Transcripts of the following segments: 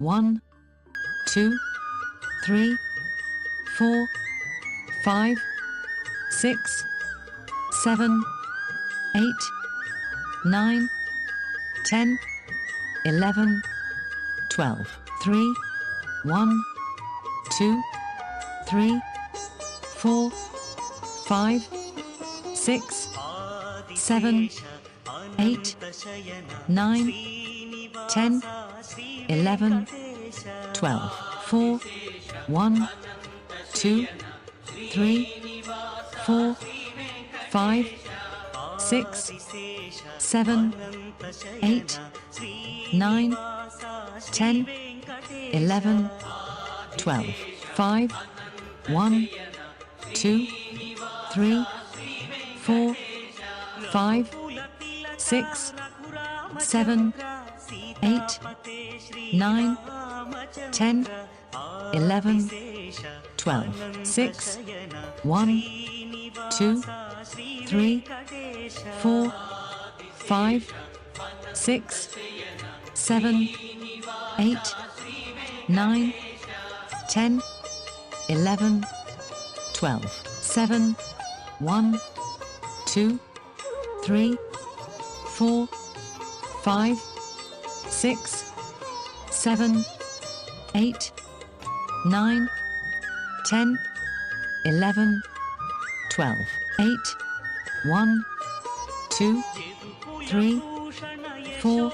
1, 2, 3, 4, 5, 6, 7, 8, 9, 10, 11, 12. 3, 1, 2, 3, 4, 5, 6, 7, 8, 9, 10, 11, 12. 4, 1, 2, 3, 4, 5, 6, 7, 8, 9, 10, 11, 12. 5, 1, 2, 3, 4, 5, 6, 7, 8, 9, 10, 11, 12. 6, 1, 2, 3, 4, 5, 6, 7, 8, 9, 10, 11, 12. 7, 1, 2, 3, 4, 5, 6, 7, 8, 9, 10, 11, 12. 8, 1, 2, 3, 4,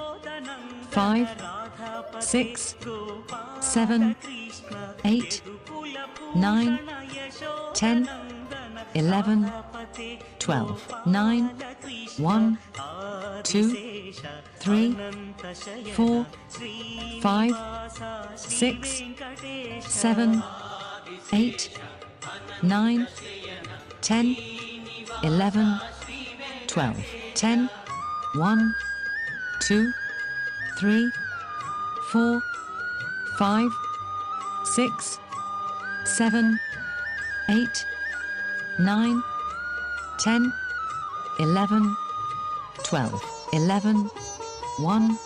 5, 6, 7, 8, 9, 10, 11, 12. 9, 1, 2, 3, 4, 5, 6, 7, 8, 9, 10, 11, 12. 10, 1, 2, 3, 4, 5, 6, 7, 8, 9, 10, 11, 12. 11, 1,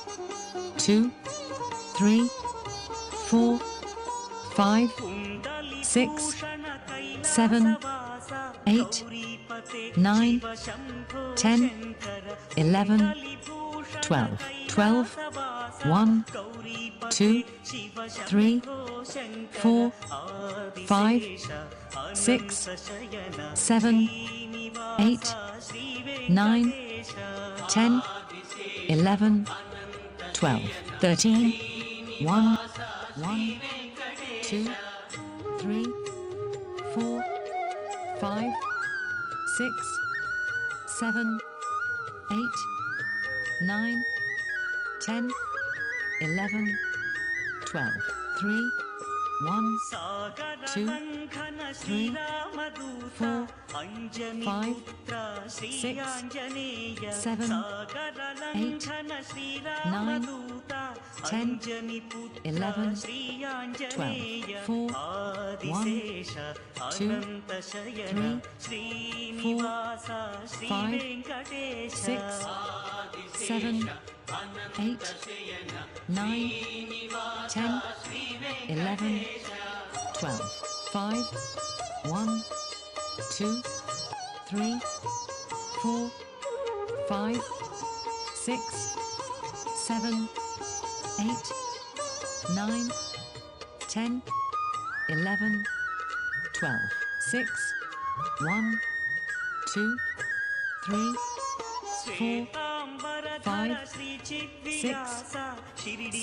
2, 3, 4, 5, 6, 7, 8, 9, 10, 11, 12. 12, 1, 2, 3, 4, 5, 6, 7, 8, 9, 10, 11, 12. 13, 1, 2, 3, 4, 5, 6, 7, 8, 9, 10, 11, 12. 3, 1, 2, 3, 4, 5, 6, 7, 8, 9, 10, 11, 12. 4, 1, 2, 3, 4, 5, 6, 7, 8, 9, 10, 11, 12. 5, 1, 2, 3, 4, 5, 6, 7, 8, 9, 10, 11, 12. 6, 1, 2, 3, 4, 5, 6,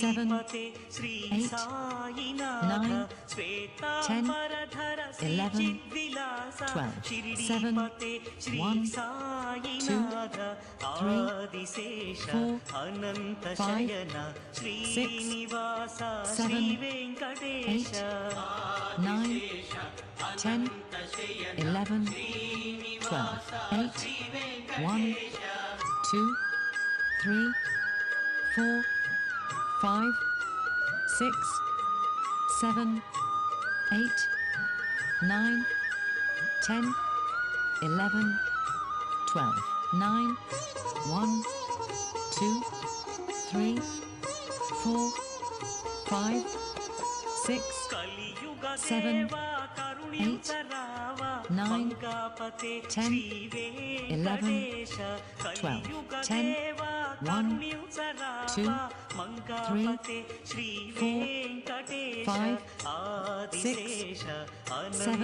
7, 8, 9, 10, 11, 12. 7, 1, 2, 3, 4, 5, 6, 7, 8, 9, 10, 11, 12. 8, 1, 2, 3, 4, 5, 6, 7, 8, 9, 10, 11, 12. 9, 1, 2, 3, 4, 5, 6, 7, 8, 9, 10, 11, 12, 10, 1, 2, 3, 4, 5, 6, 7, 8,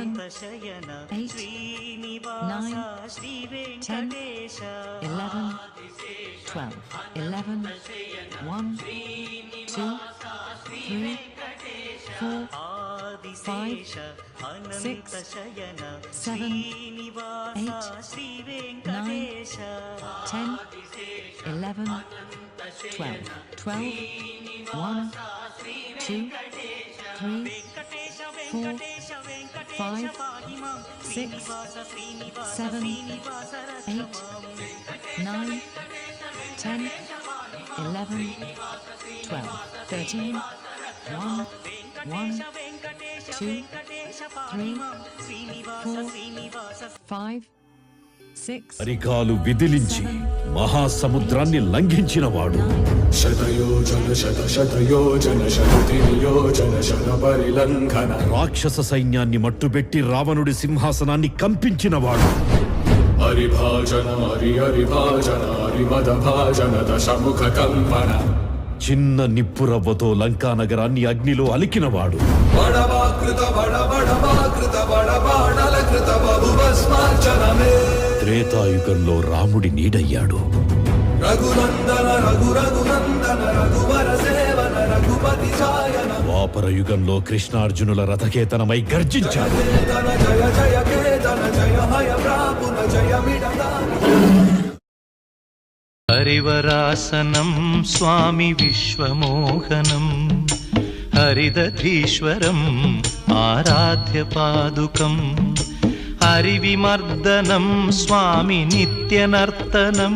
9, 10, 11, 12, 11, 1, 2, 3, 4, 5, 6, 7, 8, 9, 10, 11, 12, 12, 1, 2, 3, 4, 5, 6, 7, 8, 9, 10, 11, 12, 13, 1, 2, 3, 4, 5, 6, అరికాలు విదిలించి మహాసముద్రాన్ని లంఘించినవాడు. శతయోజన శతయోజన శతయోజన శత పరిలంఘన రాక్షస సైన్యాన్ని మట్టుబెట్టి రావణుడి సింహాసనాన్ని కంపించినవాడు. హరిభాజన హరిభాజన హరిమద భాజన దశముఖ కంపన చిన్న నిప్పురవ్వతో లంకా నగరాన్ని అగ్నిలో అలికినవాడు. బడవాకృత బడబడవాకృత బడబాడలకృత బహుభస్మార్చనమే త్రేతాయుగంలో రాముడి నీడయ్యాడు. రఘునందన రఘునందన రఘువర సేవన రఘుపతి ఛాయన ద్వాపర యుగంలో కృష్ణార్జునుల రథకేతనమై గర్జించాడు. కేతన జయ జయ కేతన జయ హయ ప్రాపున జయ మిడదాన హరివరాసనం స్వామి విశ్వమోహనం హరిదధీశ్వరం ఆరాధ్య పాదుకం హరివిమర్దనం స్వామి నిత్యనర్తనం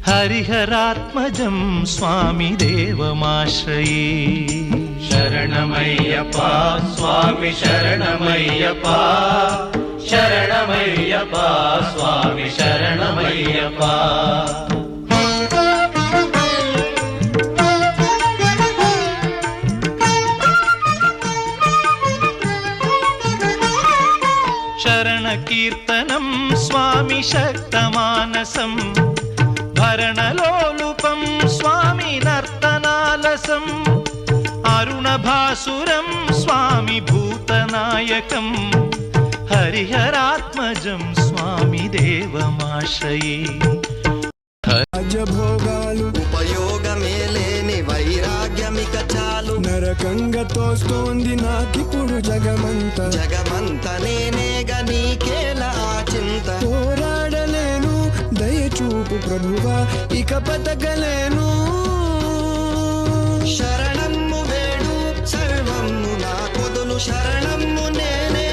హరిహరాత్మజం స్వామి దేవమాశ్రయే శరణమయ్యప్ప స్వామి శరణమయ్యప్ప శరణమయ్యప్ప స్వామి శరణమయ్యప్ప కీర్తనం స్వామి శక్తమానసం భరణలోలుపం స్వామి నర్తనాలసం అరుణభాసురం స్వామి భూతనాయకం హరిహరాత్మజం స్వామి దేవమాశ్రయే రాజభోగాలు ఉపయోగమే లేని వైరాగ్యమిక చాలు నరకంగా తోస్తోంది నాకిప్పుడు జగమంత నేనేగ నీకేలా చింత పోరాడలేను దయచూపు ప్రభువా ఇక బతకలేను శరణమ్ము వేడు సర్వమ్ము నా కొదులు శరణమ్ము నేనే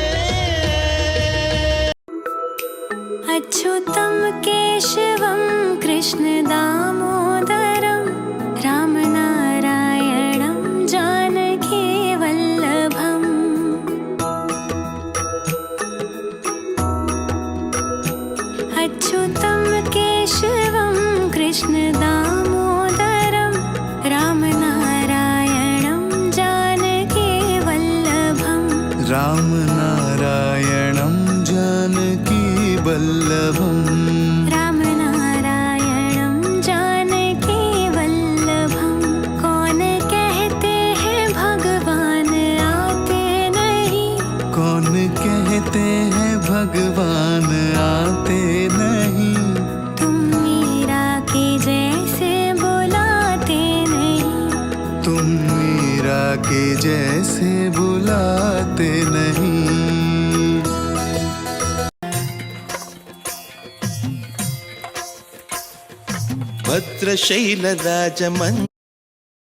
అచ్యుతం కేశవం కృష్ణ దామోదరం రామనారాయణం జానకీ వల్లభం అచ్యుతం కేశవం కృష్ణ దామోదరం రామనారాయణం జానకీ వల్లభం రామనారాయణం జానకీ వల్లభం रामनारायणं जानकी वल्लभं कौन कहते हैं भगवान आते नहीं कौन कहते हैं भगवान आते नहीं तुम मीरा के जैसे बुलाते नहीं तुम मीरा के जैसे बुलाते नहीं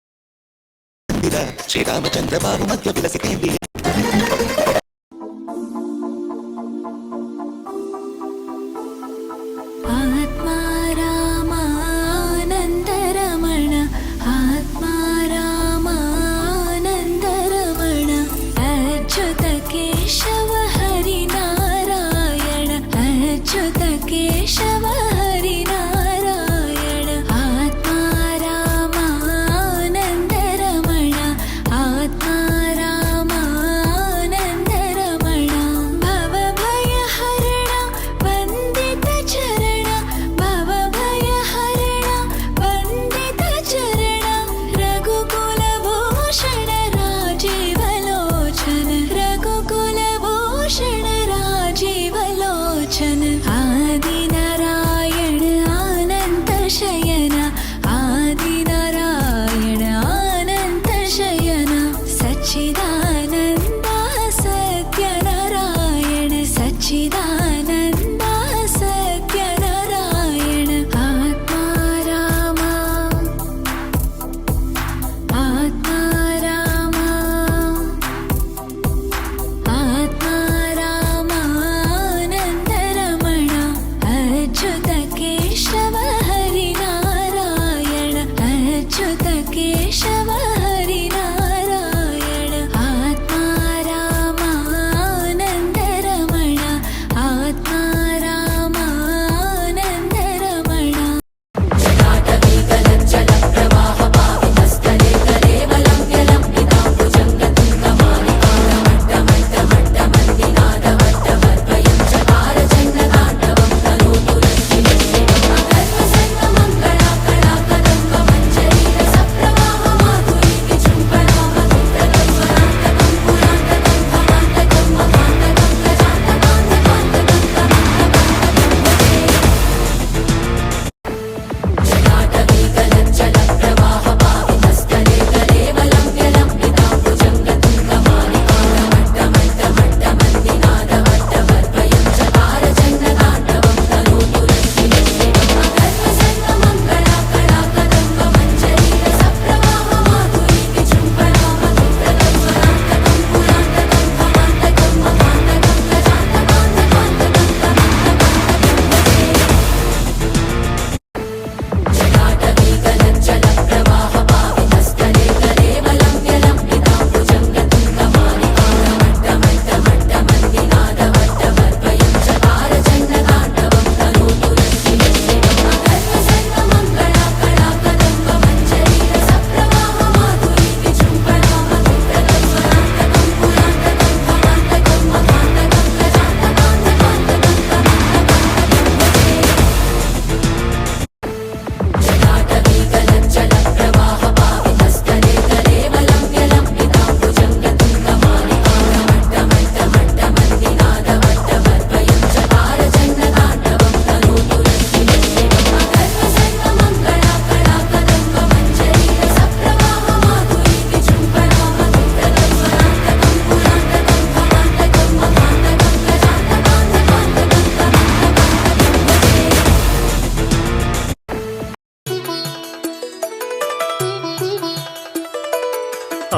భద్రశైలరాజమందిర శ్రీరామచంద్ర బాబు మధ్య విలసితేంది आत्मा रामानन्दरमण आत्मा रामानन्दरमण अच्युत केशव हरिनारायण अच्युत केशव हरिनारायण आत्मा रामानन्दरमण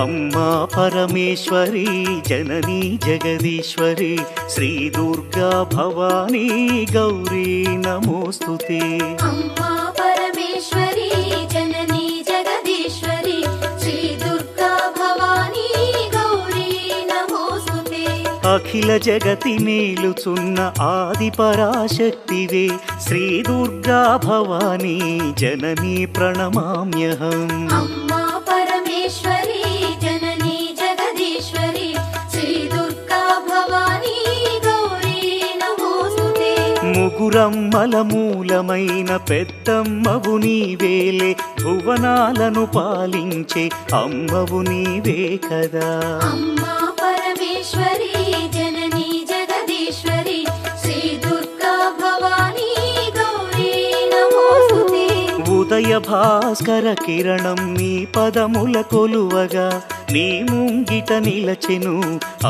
అమ్మా పరమేశ్వరి జననీ జగదీశ్వరి శ్రీ దుర్గా భవానీ గౌరీ నమోస్తుతే. అమ్మా పరమేశ్వరి జననీ జగదీశ్వరి శ్రీ దుర్గా భవానీ గౌరీ నమోస్తుతే. అఖిల జగతి మేలుచున్న ఆది పరాశక్తివే శ్రీ దుర్గా భవానీ జననీ ప్రణమామ్యహం. అమ్మా పరమేశ్వరి జననీ జగదీశ్వరి శ్రీ దుర్గా భవానీ గౌరీ నమోస్తుతే. ముగురమ్మల మూలమైన పెద్దమ్మవు నీవేలే భువనాలను పాలించే అమ్మవు నీవే కదా. అమ్మా పరమేశ్వరి జననీ జగదీశ్వరి శ్రీ దుర్గా భవానీ గౌరీ నమోస్తుతే. ఉదయ భాస్కర కిరణం నీ పదముల కొలువగా నీ ముంగిట నిలచెను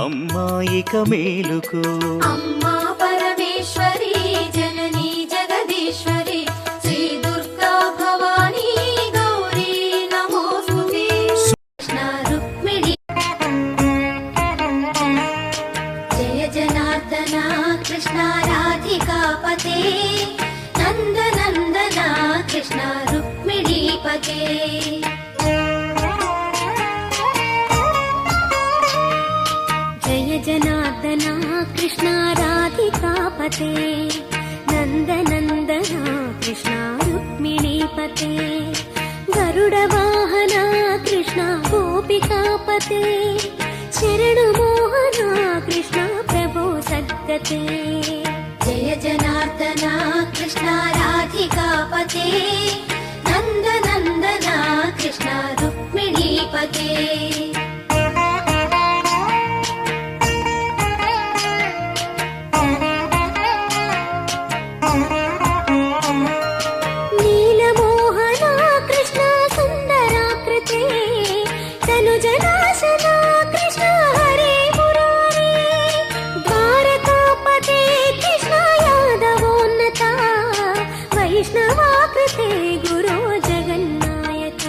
అమ్మాయిక మేలుకు. అమ్మా పరమేశ్వరి జననీ జగదీశ్వరి శ్రీ దుర్గా భవానీ గౌరీ నమోస్తుతే. కృష్ణ రుక్మిణి జయ జనార్దన కృష్ణ రాధికాపతే నందనందన కృష్ణ రుక్మిణీపతే. జయ జనార్దన కృష్ణ రాధికాపతే నందనందన కృష్ణ రుక్మిణీపతే. గరుడ వాహన కృష్ణ గోపికాపతే శరణు మోహన కృష్ణ ప్రభో సద్గతే. జయ జనార్దన కృష్ణ రాధికాపతే నందనందన కృష్ణ రుక్మిణీపతే. నీలమోహన కృష్ణ సుందరాకృతే తనుజనాశన కృష్ణ హరే మురారే. ద్వారకాపతే కృష్ణ యాదవోన్నత వైష్ణవాకృతే గురో జగన్నాయక.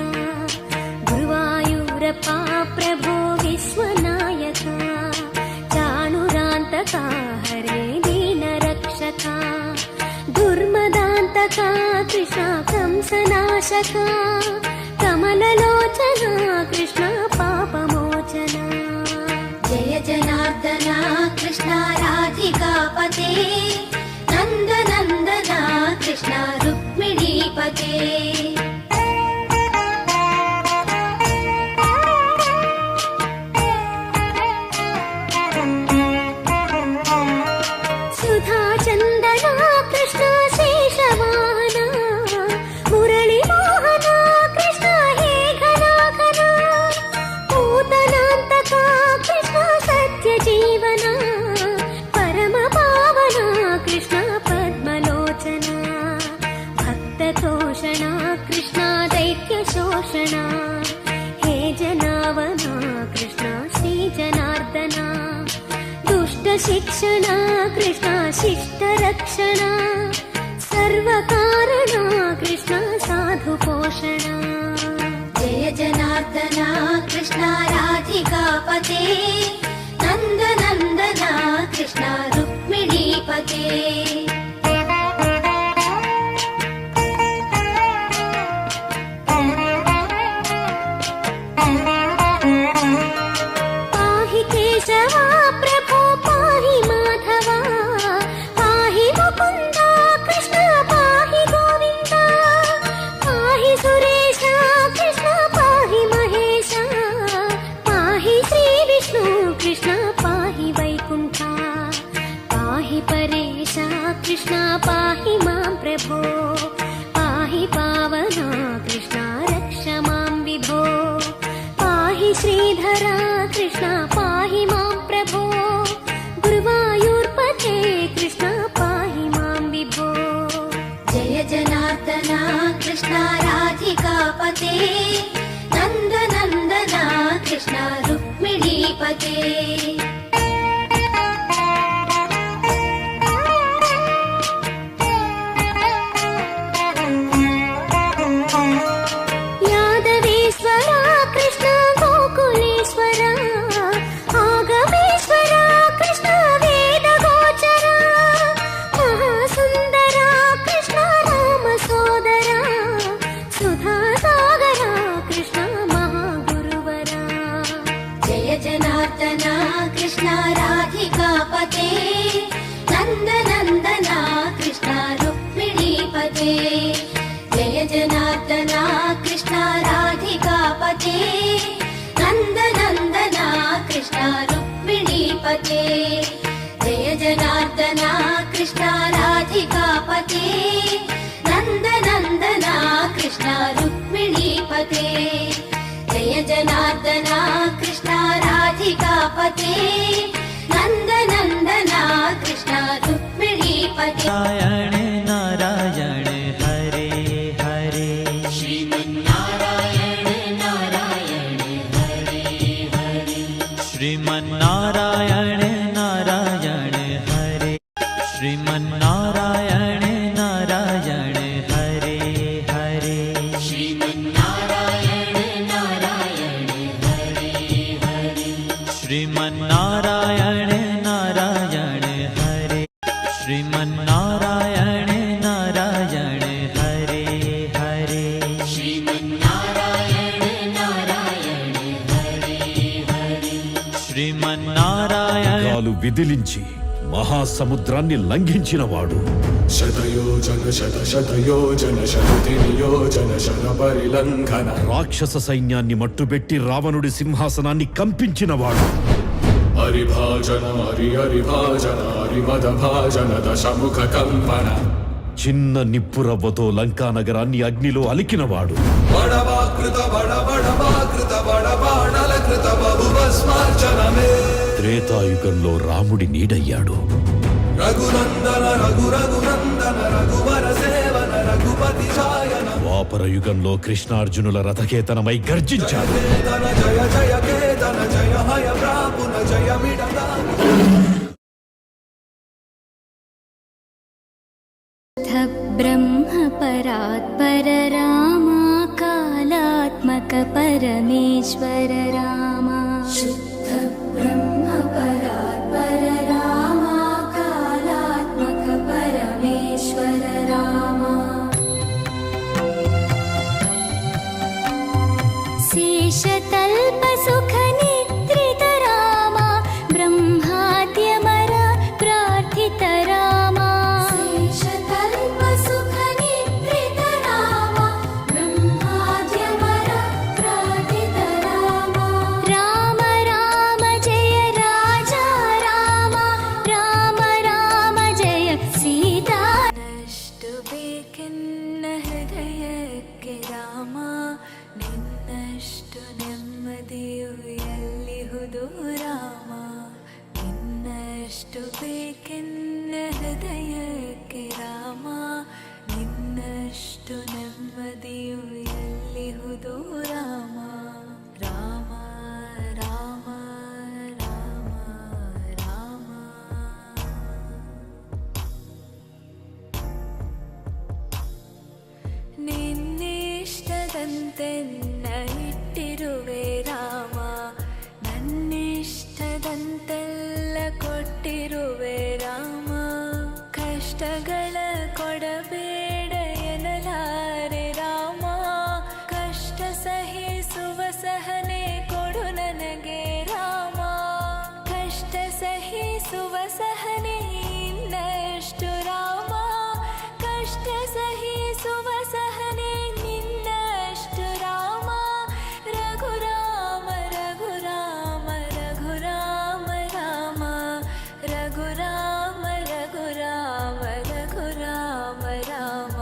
గురువాయూరప్ప ప్రభో విశ్వనాయక చాణురాంతక హరే దీనరక్షక. దుర్మదాంతక కృష్ణ కంసనాశక కమలలోచన కృష్ణ పాపమోచన. జయ జనార్దన కృష్ణ రాధికాపతే నందనందన కృష్ణ రుక్మిణీపతే. సుధా చందన కృష్ణ శేషవాహన మురళి మోహన కృష్ణ హే ఘనాఘన. పూతనాంతక కృష్ణ సత్య జీవన పరమ పావన కృష్ణ పద్మలోచన. భక్త తోషణ కృష్ణ దైత్య శోషణ హే జనావన కృష్ణ శ్రీ జనార్దన. దుష్ట శిక్షణ కృష్ణ శిష్ట రక్షణ సర్వకారణ కృష్ణ సాధు పోషణ. జయ జనార్దన కృష్ణ రాధికాపతే నందనందన కృష్ణ రుక్మిణీపతే. పాహి కేశవ ప్రభో పాహి మాధవ పాహి ముకుంద కృష్ణ పాహి గోవింద. పాహి సురేశ కృష్ణ పాహి మహేశ పాహి శ్రీ విష్ణు కృష్ణ పాహి వైకుంఠ. పాహి పరేశ కృష్ణ పాహి మాం ప్రభో పాహి పావన కృష్ణ రక్ష మాం విభో. పాహి శ్రీధర కృష్ణ పాహి మాం ప్రభో గురువాయూర్పతే కృష్ణ పాహి మాం విభో. జయ జనార్దన కృష్ణ రాధికాపతే నందనందన కృష్ణ రుక్మిణీపతే. యాదవేశ్వర కృష్ణ గోకులే జయ జనార్దన కృష్ణ రాధికాపతే నందనందన కృష్ణ రుక్మిణీపతే జయ జనార్దన కృష్ణ రాధికాపతే నందనందన కృష్ణ రుక్మిణీపతే జయ జనార్దన కృష్ణ రాధికాపతే నందనందన కృష్ణ రుక్మిణీపతే జయ జనార్దన కృష్ణ రాధికాపతే నందనందన కృష్ణ రుక్మిణీపతే నారాయణ నారాయణ హరే హరే శ్రీమన్నారాయణ నారాయణ హరే హరే శ్రీమన్నారాయణ నారాయణ హరే శ్రీమన్నారాయణ నారాయణ హరే హరే శ్రీమన్నారాయణ నారాయణ హరే హరే శ్రీమన్నారాయణ నారాయణ హరే శ్రీమన్నారాయణ నారాయణ హరే హరే శ్రీమన్నారాయణ నారాయణ హరే హరే శ్రీమన్నారాయణ కాలు విదిలించి మహాసముద్రాన్ని లంఘించినవాడు. శతయోజన శతయోజన శతయోజన శత పరిలంఘన రాక్షస సైన్యాన్ని మట్టుబెట్టి రావణుడి సింహాసనాన్ని కంపించినవాడు. హరిభాజన హరిభాజన హరిమద భాజన దశముఖ కంపన చిన్న నిప్పురవ్వతో లంకా నగరాన్ని అగ్నిలో అలికినవాడు. బడవాకృత బడబడవాకృత బడబాణలకృత బహుభస్మార్చనమే త్రేతాయుగంలో రాముడి నీడయ్యాడు. రఘునందన రఘునందన రఘువర సేవన రఘుపతి ఛాయన ద్వాపర యుగంలో కృష్ణార్జునుల రథకేతనమై గర్జించాడు. కేతన జయ జయ కేతన జయ హయ ప్రాపున జయ మిడదా ब्रह्म परात्पर रामा कालात्मक परमेश्वर रामा शुद्ध ब्रह्म परात्पर रामा कालात्मक परमेश्वर रामा शेषतल्प सुख निद्रित रामा ब्रह्माद्यमर प्रार्थित रामा शेषतल्प सुख निद्रित रामा ब्रह्माद्यमर प्रार्थित रामा राम राम जय राजा रामा राम राम जय सीता ನಷ್ಟು ಬೇಕೆನ್ನ ಹೃದಯಕ್ಕೆ ರಾಮ ನಿನ್ನಷ್ಟು ನೆಮ್ಮದಿಯು ಎಲ್ಲಿಹುದು ರಾಮ ನಿನ್ನಷ್ಟು ಬೇಕೆನ್ನ ಹೃದಯಕ್ಕೆ ರಾಮ ನಿನ್ನಷ್ಟು ನೆಮ್ಮದಿಯು ಎಲ್ಲಿಹುದು ರಾಮ ರಾಮ ರಾಮ ರಾಮ ರಾಮ ನಿನ್ನಿಷ್ಟದಂತೆನ್ನ ಇಟ್ಟಿರುವೆ ರಾಮ ನನ್ನಿಷ್ಟದಂತೆಲ್ಲ ಕೊಟ್ಟಿರುವೆ ರಾಮ ಕಷ್ಟಗಳ ಕೊಡಬೇಡ ಎನ್ನಲಾರೆ ರಾಮ ಕಷ್ಟ ಸಹಿಸುವ ಸಹನೆ ಕೊಡು ನನಗೆ ರಾಮ ಕಷ್ಟ ಸಹಿಸುವ ಸಹನೆ ಇನ್ನಷ್ಟು ರಾಮ ಕಷ್ಟ ಸಹಿಸುವ ಸಹನೆ ನಿನ್ನಷ್ಟು ರಾಮ ರಘುರಾಮ ರಘುರಾಮ ರಘುರಾಮ ರಾಮ ರಘುರಾಮ ರಘುರಾಮ ರಘುರಾಮ ರಾಮ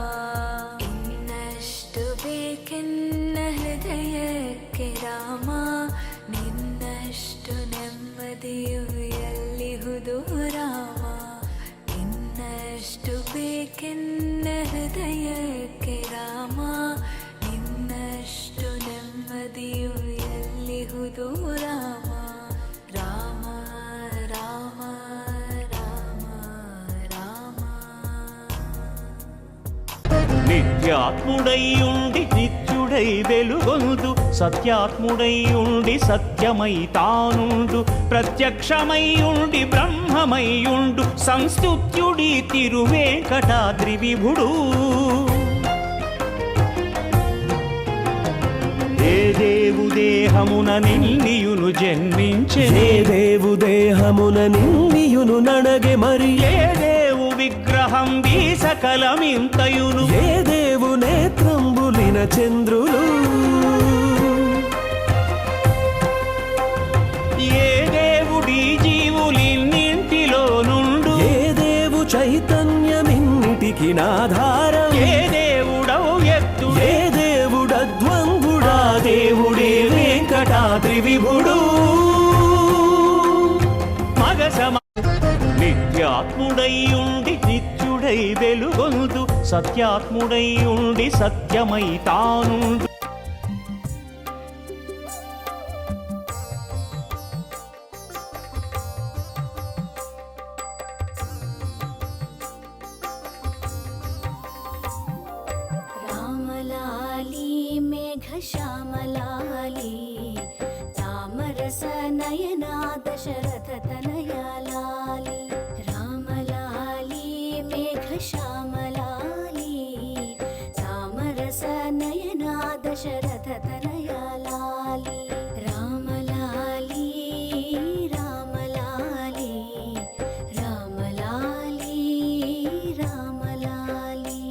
ಇನ್ನಷ್ಟು ಬೇಕೆನ್ನ ಹೃದಯಕ್ಕೆ ರಾಮ ನಿನ್ನಷ್ಟು ನೆಮ್ಮದಿಯು ಎಲ್ಲಿಹುದು ರಾಮ ಇನ್ನಷ್ಟು ಬೇಕೆನ್ನ ಹೃದಯಕ್ಕೆ ರಾಮ ನಿನ್ನಷ್ಟು ನೆಮ್ಮದಿಯು ಎಲ್ಲಿಹುದು ರಾಮ ರಾಮ ರಾಮ ರಾಮ ರಾಮ నిత్యాత్ముడై ఉండి నిత్యుడై వెలుగొందు సత్యాత్ముడై ఉండి సత్యమై తానుండు ప్రత్యక్షమై ఉండి బ్రహ్మమై ఉండు సంస్తుత్యుడి తిరువేంకటాద్రి విభుడు ఏ దేవు దేహమున నిన్నియును దేవుడు జన్మించే ఏ దేవు దేహమున నిన్నియును నడగే మరి ఏ దేవు విగ్రహం ఈ సకలమింతయును ఏ దేవు నేత్రంబులిన చంద్రులు ఏ దేవుడి జీవులిన్నింటిలో నుండు ఏ దేవు చైతన్యమిన్నిటికి నాధారం ఏ దేవుడవు ఎత్తు ఏ దేవుడద్వంగుడా దేవుడే వెంకటాద్రి విభుడు మగసమ నిత్యాత్ముడై ఉండి నిత్యుడై వెలుగొందు సత్యాత్ముడై ఉండి సత్యమై తానుండు रामलाली मेघश्यामलाली तामरस नयना दशरथ तनया लाली रामलाली मेघश्यामलाली तामरस नयना दशरथ तनया लाली रामलाली रामलाली रामलाली रामलाली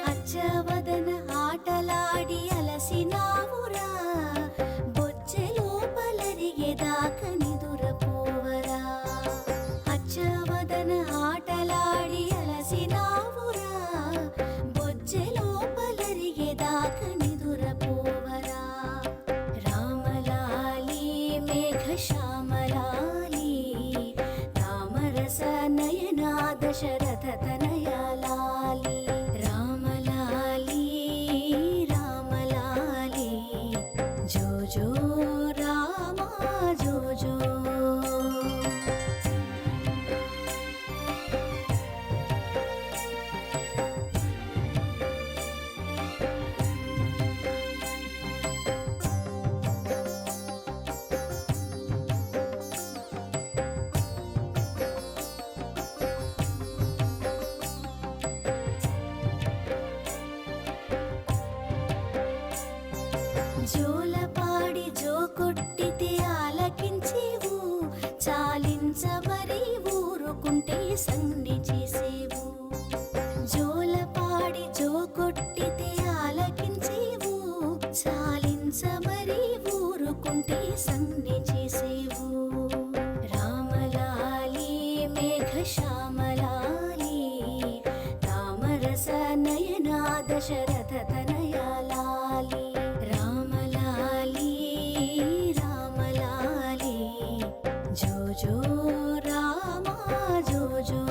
అచ్చవదన ఆటలాడి అలసినావురా బొచ్చెలోపలరిగేదాక నిదురపోవరా అచ్చవదన ఆటలాడి అలసినావురా బొచ్చెలోపలరిగేదాక నిదురపోవరా రామలాలి మేఘశ్యామలాలి తామరస నయనా దశరథ తనయా లాలి రామలాలి రామలాలి జో జో రామ జో జో జోలపాడి జో కొట్టితే ఆలకించేవు చాలించమరి ఊరుకుంటే సంధి చేసేవు జోలపాడి జో కొట్టితే ఆలకించేవు చాలించమరి ఊరుకుంటే సంధి చేసేవు రామలాలి మేఘశ్యామలాలి తామరస నయనా దశరథ తనయా లాలి రామలాలి రామలాలి జో జో రామ జో జో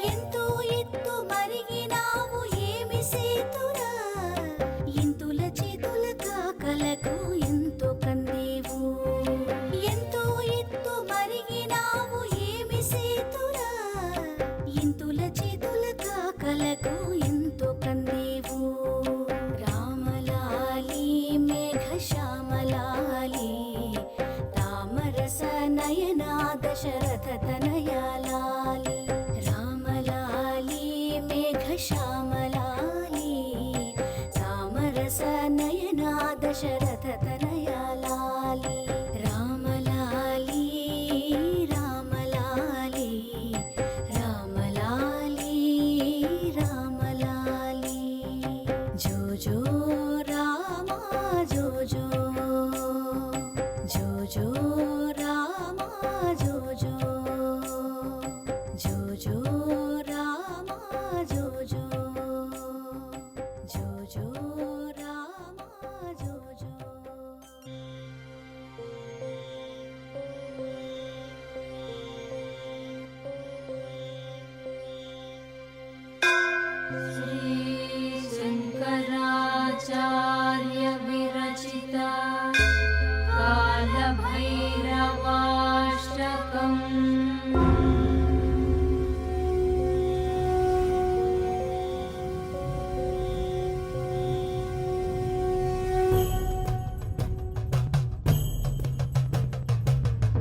ఎంతో ఎత్తు మరిగినావు ఏమి సేతురా ఇంతుల చేతుల కాకలకు ఎంతో కందేవు ఎంతో ఎత్తు మరిగినావు ఏమి సేతురా ఇంతుల చేతుల కాకలకు ఎంతో కందేవు రామలాలి మేఘశ్యామలాలి తామరస నయనా దశరథ తనయా లాలి రామలాలి మేఘశ్యామలాలి తామరస నయనా దశరథ తనయా లాలి రామలాలి రామలాలి రామలాలి श्रीशङ्कराचार्य विरचिता कालभैरवाष्टकम्।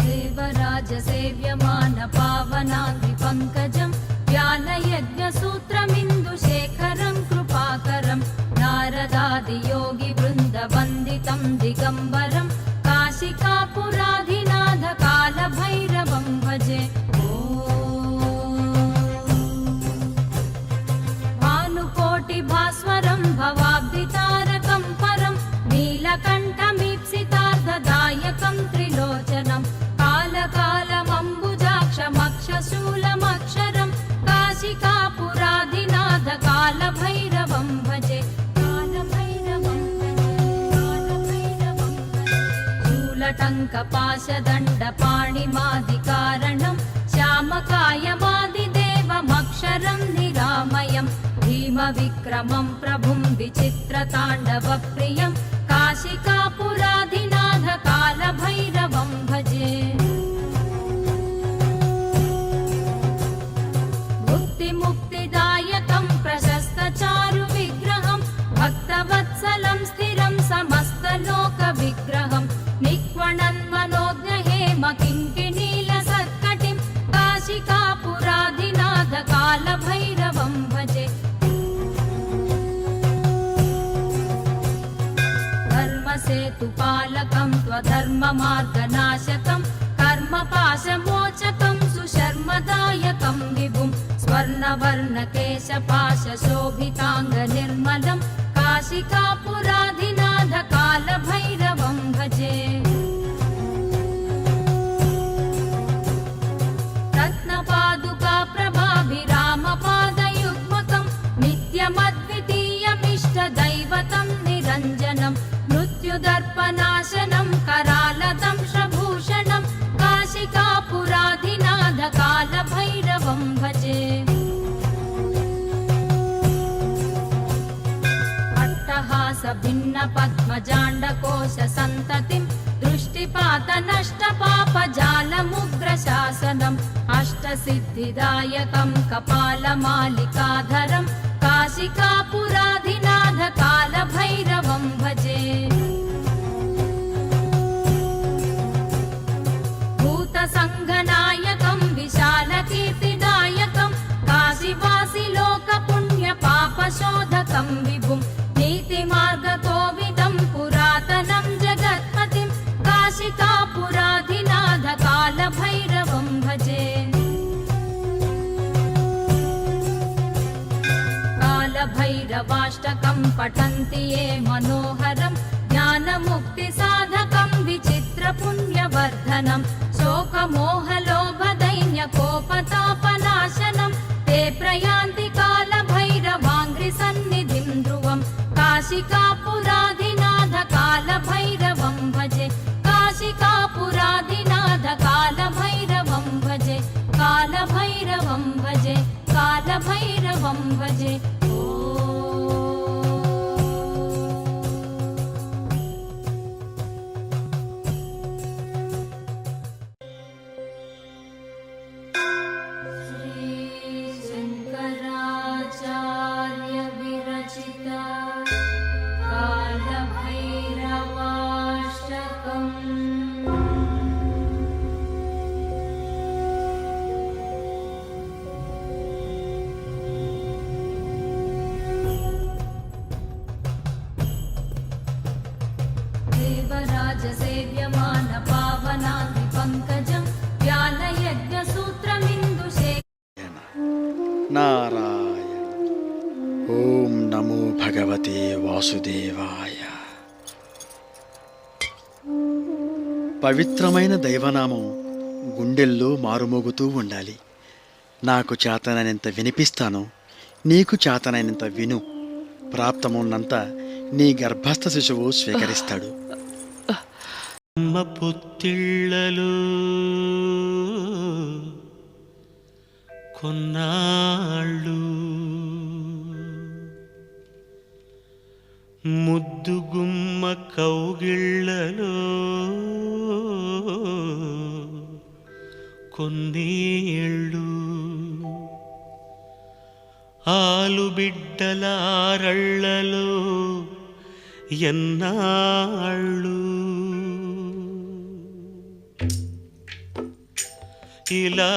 देवराजसेव्यमान पावनाग्निपङ्कजं व्यालयज्ञसूत्रमिन्दुशेखरं कृपाकरं नारदादियोगिवृन्दवन्दितं दिगम्बरं काशिकापुराधिनाथ कालभैरवं भजे। भानुकोटिभास्वरं भवाब्धितारकं परं नीलकण्ठमीप्सितार्थदायकं त्रिलोचनं कालकालमम्बुजाक्षमक्षशूलमक्षरं काशिकापुराधिनाथ कालभैरवं भजे। शूलटङ्कपाशदण्डपाणिमादिकारणं श्यामकायमादिदेवमक्षरं निरामयं भीमविक्रमं प्रभुं विचित्रताण्डवप्रियं काशिकापुराधिनाथ कालभैरवं भजे। मुक्तिदायकं प्रशस्तचारुविग्रहं भक्तवत्सलं स्थिरं समस्तलोकविग्रहं निक्वणन्मनोज्ञहेम किङ्किणीलसत्कटिं काशिकापुराधिनाथ कालभैरवं भजे। धर्मसेतुपालकं त्वधर्ममार्गनाशकं कर्मपाशमोचकं सुशर्मदायकं विभुं स्वर्णवर्णकेशपाशशोभिताङ्गनिर्मलं काशिकापुराधिनाथ कालभैरवं भजे। रत्नपादुकाप्रभाभिरामपादयुग्मकं नित्यमद्वितीयमिष्टदैवतं निरञ्जनं मृत्युदर्पनाशनं करालदंशभूषणं काशिकापुराधिनाथ कालभैरवं भजे। अट्टहासभिन्नपद्मजाण्डकोशसन्ततिं दृष्टिपातनष्टपापजालमुग्रशासनम् अष्टसिद्धिदायकं कपालमालिकाधरं काशिकापुराधिनाथ कालभैरवं भजे। भूतसङ्घनायकं विशालकीर्तिदायकं काशीवासि लोकपुण्यपापशोधकं विभुं नीतिमार्गकोविदं पुरातनं जगत्पतिं काशिकापुराधिनाथ कालभैरवं भजे। कालभैरवाष्टकं पठन्ति ये मनोहरं ज्ञानमुक्तिसाधकं विचित्रपुण्यवर्धनं शोकमोहलोभदैन्यकोपतापनाशनं ते प्रयान्ति कालभैरवाङ्घ्रिसन्निधिं ध्रुवं काशिकापुराधिनाथ कालभैरवं भजे। काशिकापुराधिनाथ कालभैरवं भजे। कालभैरवं भजे। कालभैरवं भजे। श्रीशङ्कराचार्य विरचिता कालभैरवाष्टकम्। देवराजसेव्यमान पावनाग्निपङ्कजं व्यालयज्ञसूत्रमिन्दुशेखरं नारायण। ओम नमो भगवते वासुदेवाय। పవిత్రమైన దైవనామం గుండెల్లో మారుమోగుతూ ఉండాలి. నాకు చేతనైనంత వినిపిస్తాను, నీకు చేతనైనంత విను. ప్రాప్తమున్నంత నీ గర్భస్థ శిశువు స్వీకరిస్తాడు. అమ్మ పుత్తిళ్ళలో కొన్నాళ్ళు ముద్దుగుమ్మ కౌగిళ్ళలో కొన్నేళ్ళు ఆలుబిడ్డల ఆరళ్ళలో ఎన్నాళ్ళు ఇలా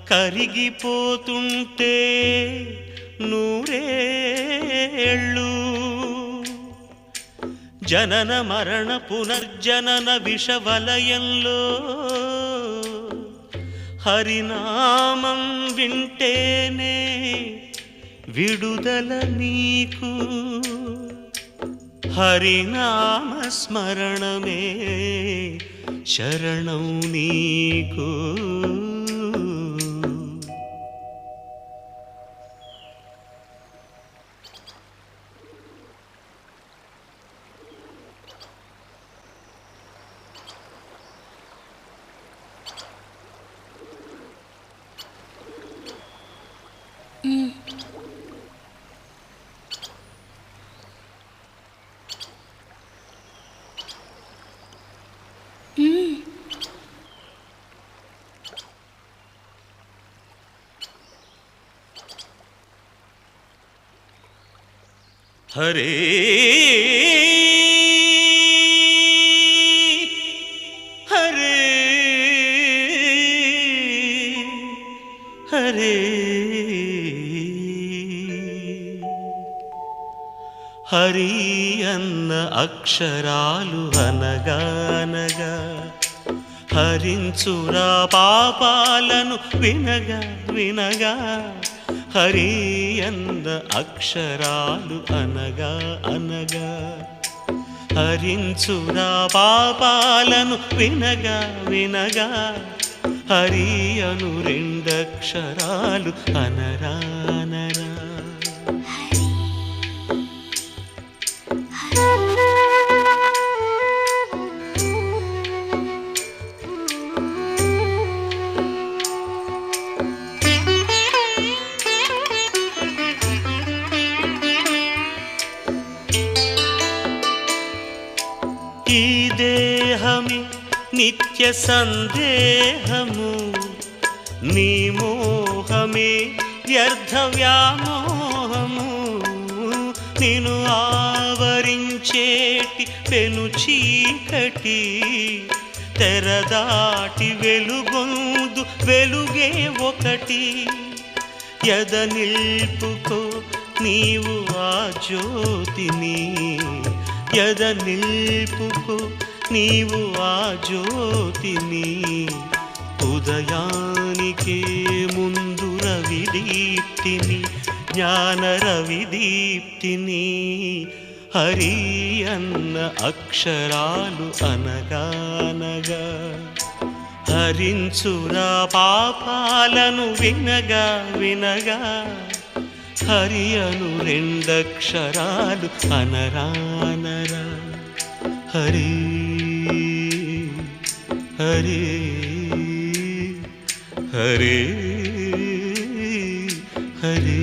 కరిగిపోతుంటే నూరేళ్ళు జనన మరణ పునర్జనన విషవలయంలో హరినామం వింటేనే విడుదల నీకు హరినామ స్మరణమే శరణం నీకు. హరే హరే హరే హరి అన్న అక్షరాలు అనగానగా హరించురా పాపాలను వినగా వినగా హరి అన్న అక్షరాలు అనగా అనగా హరించురా పాపాలను వినగా వినగా హరి అను రెండక్షరాలు అనరా అనరా. ఈ దేహమి నిత్య సందేహము నీ మోహమే వ్యర్థ వ్యామోహము నిన్ను ఆవరించేటి పెను చీకటి తెరదాటి వెలుగొందు వెలుగే ఒకటి ఎద నిల్పుకో నీవు ఆ జ్యోతిని ఎద నిల్పుకో నీవు ఆ జ్యోతిని ఉదయానికే ముందు రవిదీప్తిని జ్ఞాన రవిదీప్తిని హరి అన్న అక్షరాలు అనగానగా హరించురా పాపాలను వినగా వినగా హరి అను రెండక్షరాలు అనరానరా. హరి హరి హరి హరి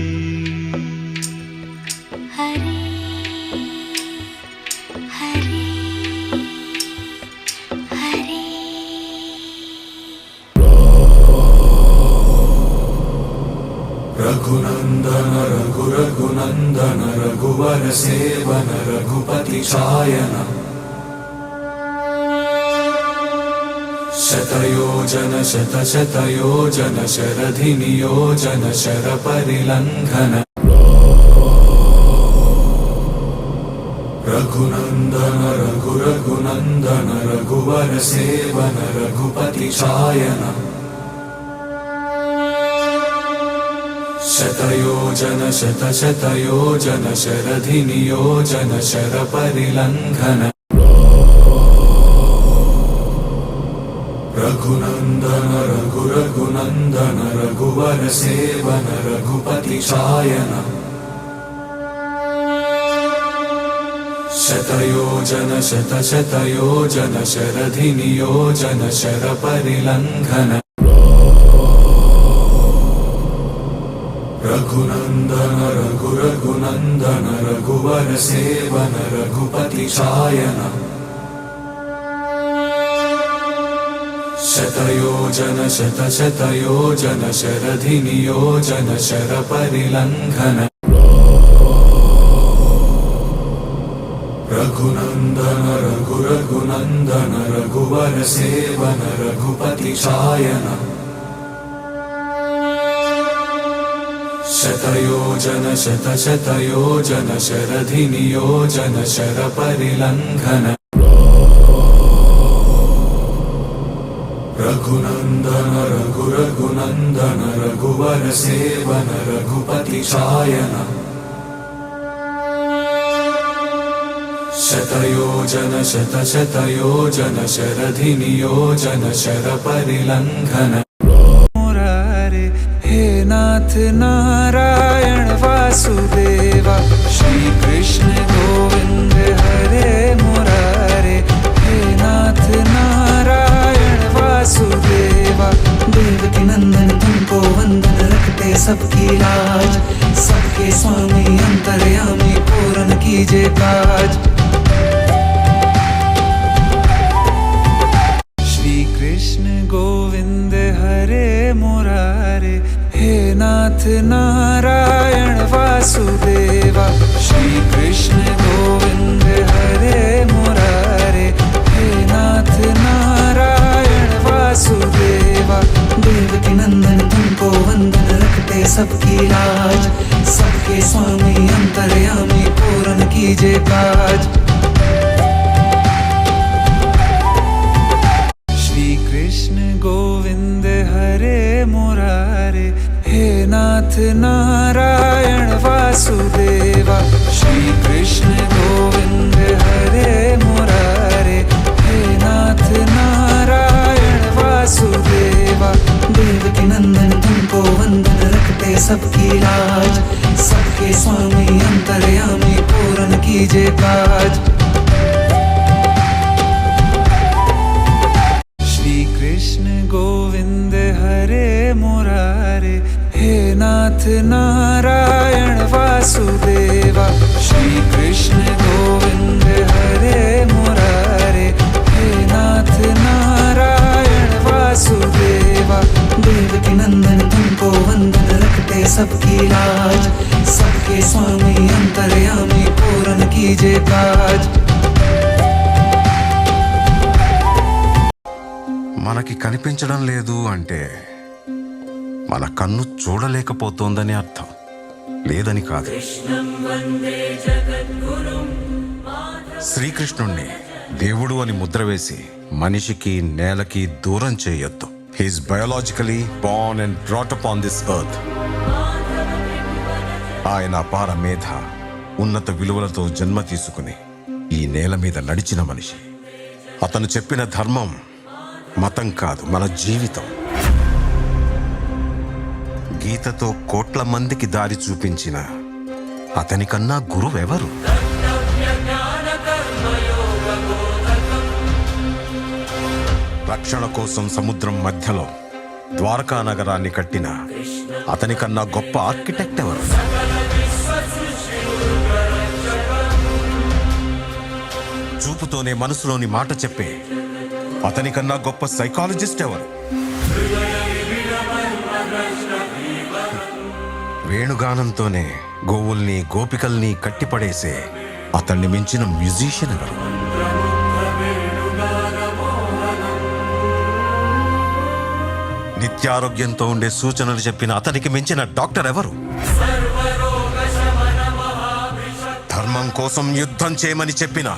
హరి హరి హరి. రఘునందన రఘు రఘునందన రఘువర సేవన రఘుపతి ఛాయన శతయోజన శత శతయోజన శరధి నియోజన శర పరిలంఘన రఘునందన రఘు రఘునందన రఘువర సేవన రఘుపతి ఛాయన శతయోజన శత శతయోజన శరధి నియోజన శర పరిలంఘన రఘునందన రఘు రఘునందన రఘువర సేవన రఘుపతి ఛాయన శతయోజన శత శతయోజన శరధి నియోజన శర పరిలంఘన रघुनंदन रघु रघुनंदन रघुवर सेवन रघुपति शायन शतयोजन शत शतयोजन शरधि नियोजन शर परिलंघन रघुनंदन रघु रघुनंदन रघुवर सेवन रघुपति शायन शतयोजन शत शतयोजन शरधि नियोजन शर परिलंघन रघुनंदन रघु रघुनंदन रघुवर सेवन रघुपति शायन शतयोजन शत शतयोजन शरधि नियोजन शर परिलंघन मुरारे हे नाथ नारायण वासुदेवा श्री कृष्ण गोविंद हरे मुरारे हे नाथ नारायण वासुदेवा देवकी नंदन तुमको वंदन रखते सबकी लाज सबके स्वामी अंतर्यामी पूर्ण कीजिए काज श्री कृष्ण गोविंद हरे मुरारे हे नाथ नारायण वासुदेवा श्री कृष्ण गोविंद हरे मुरारे हे नाथ नारायण वासुदेवा देवकी नंदन तुमको वंदन रखते सबकी लाज सबके स्वामी अंतर्यामी पूर्ण कीजिए काज श्री कृष्ण गोविंद हरे मुरारे हे नाथ नारायण वासुदेवा श्री कृष्ण गोविंद हरे मुरारे हे नाथ नारायण वासुदेवा देवकी नंदन तुमको वंदन रखते सबकी लाज सबके स्वामी अंतर्यामी पूर्ण कीजिए काज श्री कृष्ण गोविंद हरे मुरारे हे नाथ नारायण वासुदेवा श्री कृष्ण गोविंद हरे मुरारे हे नाथ नारायण वासुदेवा देवकी नंदन तुमको वंदन रखते सबकी लाज सबके स्वामी अंतर्यामी पूर्ण कीजिए काज మనకి కనిపించడం లేదు అంటే మన కన్ను చూడలేకపోతోందని అర్థం, లేదని కాదు. శ్రీకృష్ణుణ్ణి దేవుడు అని ముద్ర వేసి మనిషికి నేలకి దూరం చేయొద్దు. He's biologically born and brought up on this earth. ఆయన అపార మేధ, ఉన్నత విలువలతో జన్మ తీసుకుని ఈ నేల మీద నడిచిన మనిషి. అతను చెప్పిన ధర్మం మతం కాదు, మన జీవితం. గీతతో కోట్ల మందికి దారి చూపించిన అతనికన్నా గురువెవరు? రక్షణ కోసం సముద్రం మధ్యలో ద్వారకా నగరాన్ని కట్టిన అతనికన్నా గొప్ప ఆర్కిటెక్ట్ ఎవరు? చూపుతోనే మనసులోని మాట చెప్పే అతనికన్నా గొప్ప సైకాలజిస్ట్ ఎవరు? వేణుగానంతోనే గోవుల్ని గోపికల్ని కట్టిపడేసే అతన్ని మించిన మ్యూజిషియన్ ఎవరు? నిత్యారోగ్యంతో ఉండే సూచనలు చెప్పిన అతనికి మించిన డాక్టర్ ఎవరు? ధర్మం కోసం యుద్ధం చేయమని చెప్పిన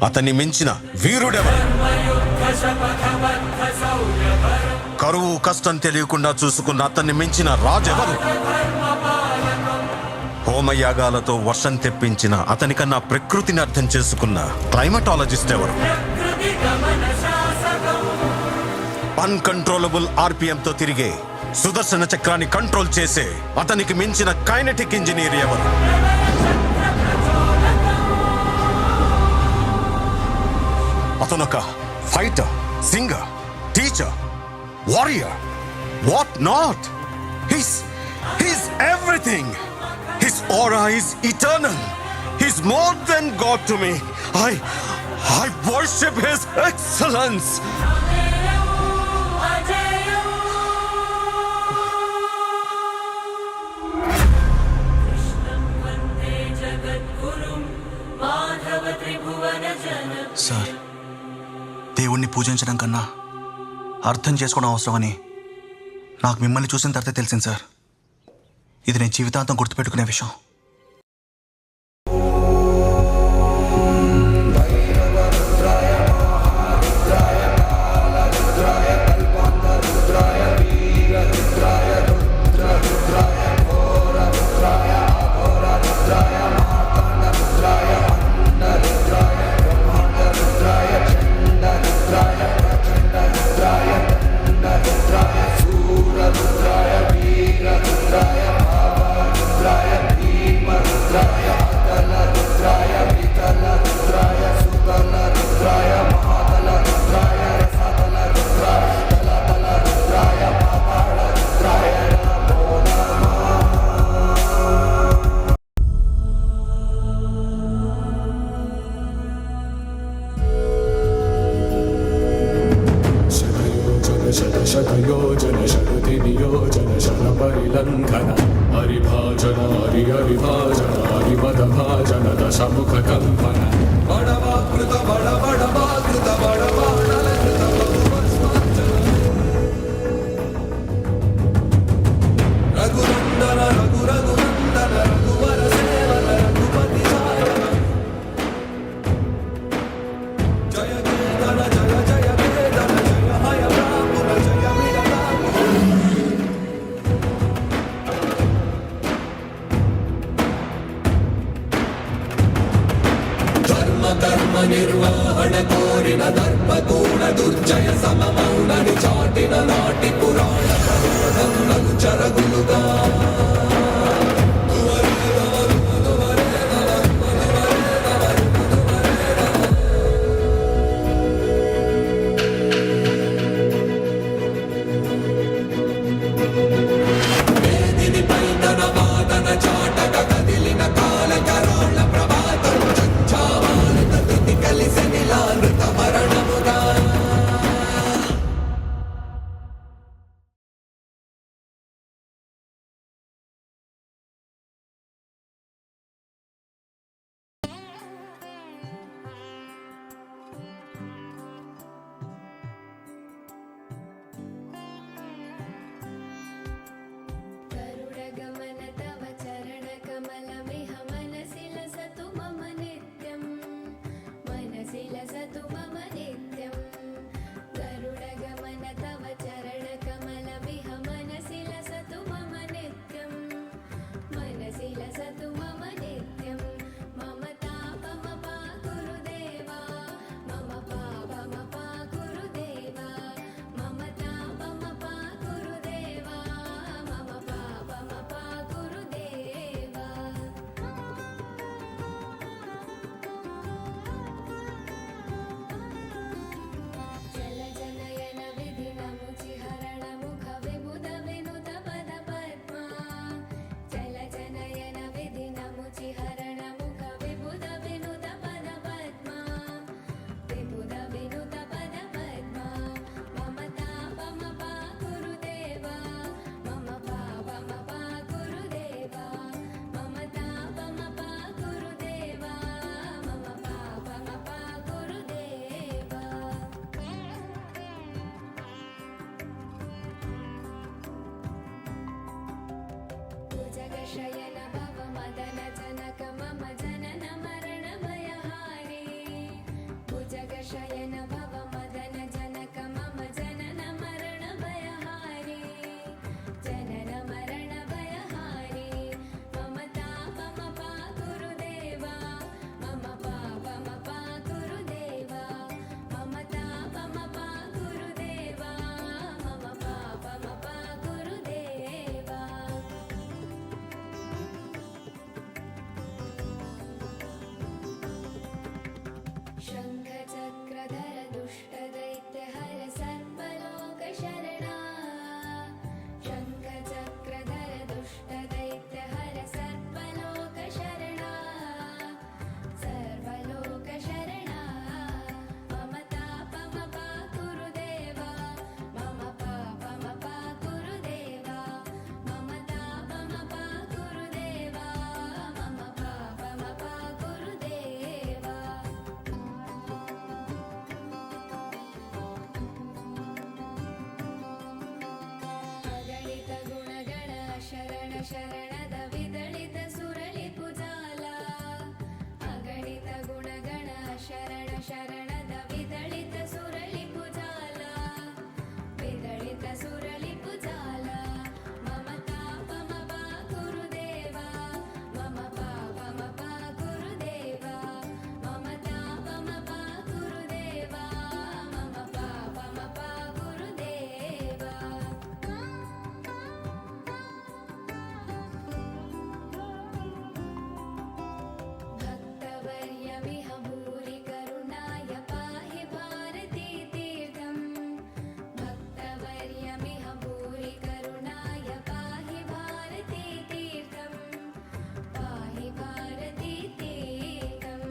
అతన్ని మించిన వీరుడెవరు? కరువు కష్టం తెలియకుండా చూసుకున్న అతన్ని మించిన రాజెవరు? హోమయాగాలతో వర్షం తెప్పించిన అతనికన్నా ప్రకృతిని అర్థం చేసుకున్న క్లైమటాలజిస్ట్ ఎవరు? అన్కంట్రోలబుల్ ఆర్పిఎంతో తిరిగే సుదర్శన చక్రాన్ని కంట్రోల్ చేసే అతనికి మించిన కైనెటిక్ ఇంజనీర్ ఎవరు? అతనొక fighter, singer, teacher, warrior, what not. He's everything. everything. His aura is eternal. He's more than God to me. I worship His excellence. Sir, దేవుణ్ణి పూజించడం కన్నా అర్థం చేసుకోవడం అవసరమని నాకు మిమ్మల్ని చూసిన తర్వాత తెలిసింది సార్. ఇది నేను జీవితాంతం గుర్తుపెట్టుకునే విషయం. శతయోజన శరుతి నియోజన శర పరిలంఘన హరిభాజన హరిభాజన హరిమద భాజన దశముఖ కంపన బడవాకృత బడవాకృత బడవాడలకృత రఘునందన రఘునందన రఘువర సేవన రఘుపతి జయ కేతన జయ కేతన జయ హయ రాముల జయ విడతాము ధర్మ కర్మ నిర్వహణ కోరిన దర్పకూణ దుర్జయ సమమౌనని చాటిన నాటి పురాణ ప్రబోధం చరగులుగా ಶರಣದ ವಿದಳಿತ ಸುರಳಿ ಪುಜಾಲ ಅಗಣಿತ ಗುಣಗಣ ಶರಣ ಶರಣದ ವಿದಳಿತ ಸುರಳಿ ಪುಜಾಲ ವಿದಳಿತ ಸುರಳಿ ಪುಜಾಲ ಮಮತಾ ಪಮ ಪಾ ಗುರುದೇವ ಮಮ ಪಾಪ ಪಾ ಗುರುದೇವ ಮಮತಾ ಪಮ ಪಾ ಗುರುದೇವ ಮಮ ಪಾಪ ಪಾ ಗುರುದೇವ भक्तवर्यमिह भूरि करुणाय पाहि भारती तीर्थम् भक्तवर्यमिह भूरि करुणाय पाहि भारती तीर्थम् पाहि भारती तीर्थम्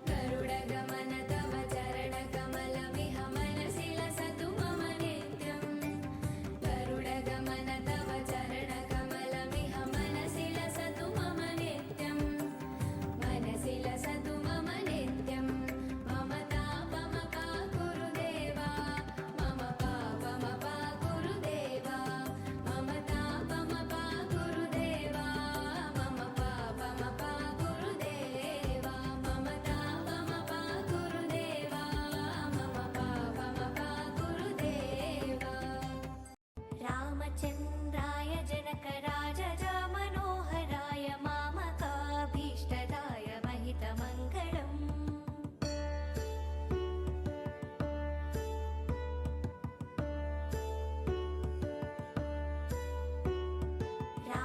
गरुडगमन तव चरणकमलमिह मनसि लसतु मम नित्यम् गरुडगमन तव चरणकमलमिह मनसि लसतु मम नित्यम् मनसि लसतु मम नित्यम् ममता पम पा गुरुदेव मम पापम पा गुरुदेव ममता पम पा गुरुदेव मम पापम पा गुरुदेव ममता पम पा गुरुदेव मम पापम पा गुरुदेव रामचन्द्राय जनकराजज मनोहराय मामकाभीष्टदाय महितमङ्गलम्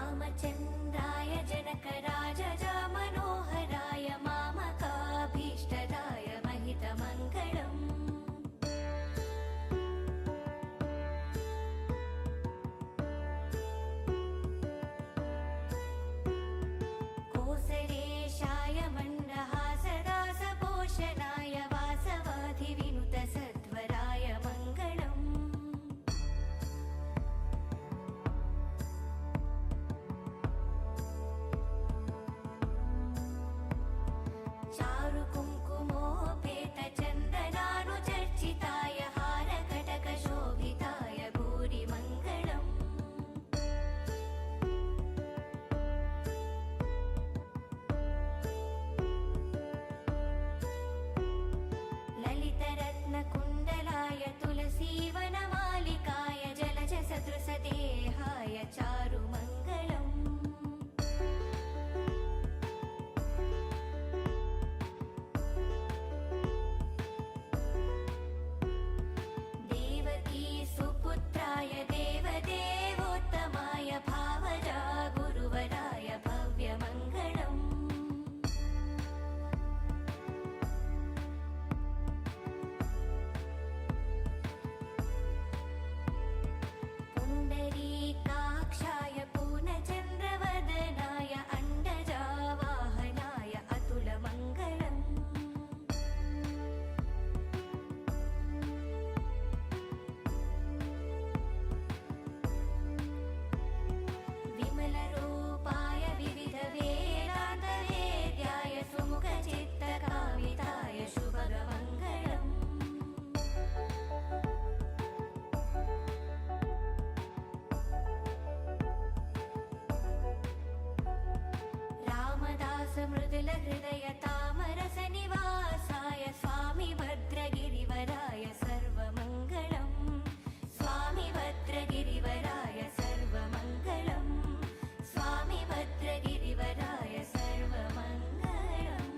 रामचन्द्राय जनकराजज मनोहराय मामकाभीष्टदाय महितमङ्गलम् कोसलेशाय मण्डहासदासपोषणाय वासवाधिविनुतसध्वराय मङ्गलम् चारुकुङ्कुमोपेतचन्दनानुचर्चिताय हारकटकशोभिताय भूरिमङ्गलम् ललितरत्नकुण्डलाय तुलसीवनमालिकाय जलजसदृशदेहाय चारुमङ्गलम् देवकी सुपुत्राय देवदेवोत्तमाय भावजा गुरुवराय भव्यमङ्गलम् पुण्डरीकाक्षाय पूर्णचन्द्रवदनाय अण्डजावाहनाय अतुलमङ्गलम् विमलरूपाय विविधवेदान्तवेद्याय सुमुखचित्तकामिताय शुभगमङ्गलम् रामदास मृदुलहृदय तामरसनिवासाय स्वामी भद्रगिरिवराय सर्वमङ्गलम् स्वामी भद्रगिरिवराय सर्वमङ्गलम् स्वामी भद्रगिरिवराय सर्वमङ्गलम्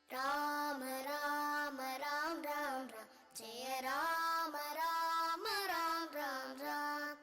राम राम राम राम राम जय राम राम राम राम राम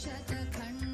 शतखण्ड